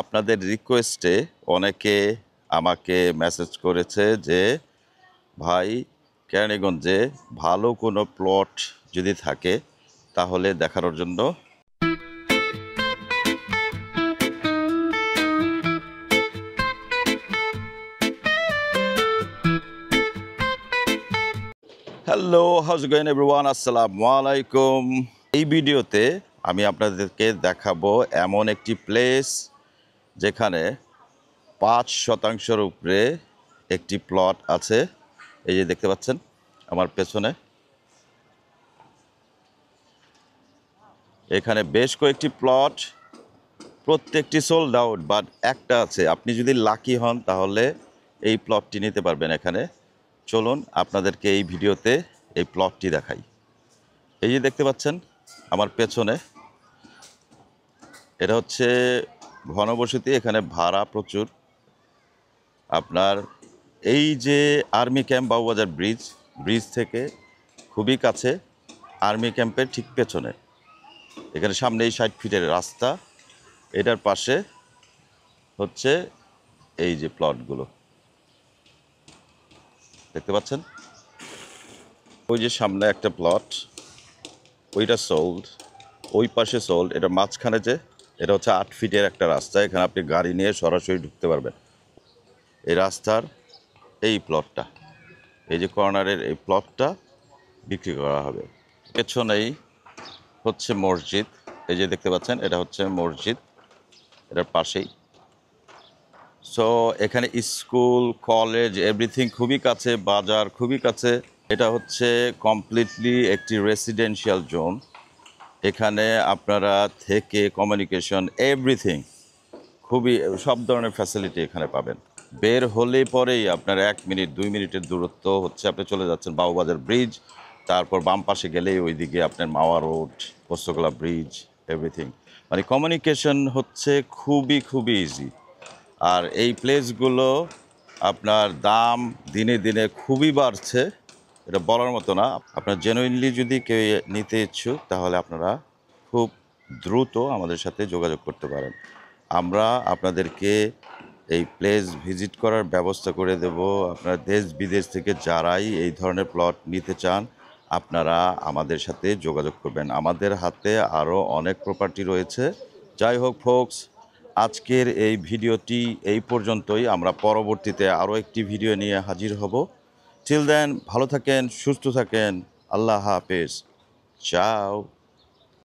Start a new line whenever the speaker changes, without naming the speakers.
আপনাদের রিকোয়েস্টে অনেকে আমাকে মেসেজ করেছে যে ভাই কেরানীগঞ্জে ভালো কোনো প্লট যদি থাকে তাহলে দেখানোর জন্য। হ্যালো, হাউজ ইট গোইং এভরিওয়ান, আসসালামু আলাইকুম। এই ভিডিওতে আমি আপনাদেরকে দেখাবো এমন একটি প্লেস যেখানে 5% উপরে একটি প্লট আছে। এই যে দেখতে পাচ্ছেন আমার পেছনে, এখানে বেশ কয়েকটি প্লট, প্রত্যেকটি সোল্ড আউট, বাট একটা আছে। আপনি যদি লাকি হন তাহলে এই প্লটটি নিতে পারবেন এখানে। চলুন আপনাদেরকে এই ভিডিওতে এই প্লটটি দেখাই। এই যে দেখতে পাচ্ছেন আমার পেছনে, এটা হচ্ছে ঘনবসতি, এখানে ভাড়া প্রচুর। আপনার এই যে আর্মি ক্যাম্প বাবুবাজার ব্রিজ থেকে খুবই কাছে, আর্মি ক্যাম্পের ঠিক পেছনে। এখানে সামনে এই 60 ফিটের রাস্তা, এটার পাশে হচ্ছে এই যে প্লটগুলো দেখতে পাচ্ছেন। ওই যে সামনে একটা প্লট, ওইটা সোল্ড, ওই পাশে সোল্ড। এটা মাঝখানে যে, এটা হচ্ছে 8 ফিটের একটা রাস্তা, এখানে আপনি গাড়ি নিয়ে সরাসরি ঢুকতে পারবেন। এই রাস্তার এই প্লটটা, এই যে কর্নারের এই প্লটটা বিক্রি করা হবে। পেছনেই হচ্ছে মসজিদ, এই যে দেখতে পাচ্ছেন এটা হচ্ছে মসজিদ, এটার পাশেই। সো এখানে স্কুল, কলেজ, এভরিথিং খুবই কাছে, বাজার খুবই কাছে। এটা হচ্ছে কমপ্লিটলি একটি রেসিডেন্সিয়াল জোন। এখানে আপনারা থেকে কমিউনিকেশন, এভরিথিং, খুবই সব ধরনের ফ্যাসিলিটি এখানে পাবেন। বের হলে পরেই আপনার 1 মিনিট 2 মিনিটের দূরত্ব হচ্ছে, আপনি চলে যাচ্ছেন বাবুবাজার ব্রিজ, তারপর বাম পাশে গেলেই ওইদিকে আপনার মাওয়া রোড, পোস্তগোলা ব্রিজ, এভরিথিং। মানে কমিউনিকেশন হচ্ছে খুবই খুবই ইজি। আর এই প্লেসগুলো আপনার দাম দিনে দিনে খুবই বাড়ছে, এটা বলার মতো না। আপনার জেনুইনলি যদি কেউ নিতে ইচ্ছুক তাহলে আপনারা খুব দ্রুত আমাদের সাথে যোগাযোগ করতে পারেন। আমরা আপনাদেরকে এই প্লেস ভিজিট করার ব্যবস্থা করে দেব। আপনারা দেশ বিদেশ থেকে যারাই এই ধরনের প্লট নিতে চান আপনারা আমাদের সাথে যোগাযোগ করবেন। আমাদের হাতে আরও অনেক প্রপার্টি রয়েছে। যাই হোক ফোকস, আজকের এই ভিডিওটি এই পর্যন্তই। আমরা পরবর্তীতে আরও একটি ভিডিও নিয়ে হাজির হব। টিল দেন ভালো থাকেন, সুস্থ থাকেন, আল্লাহ হাফেজ, চাও।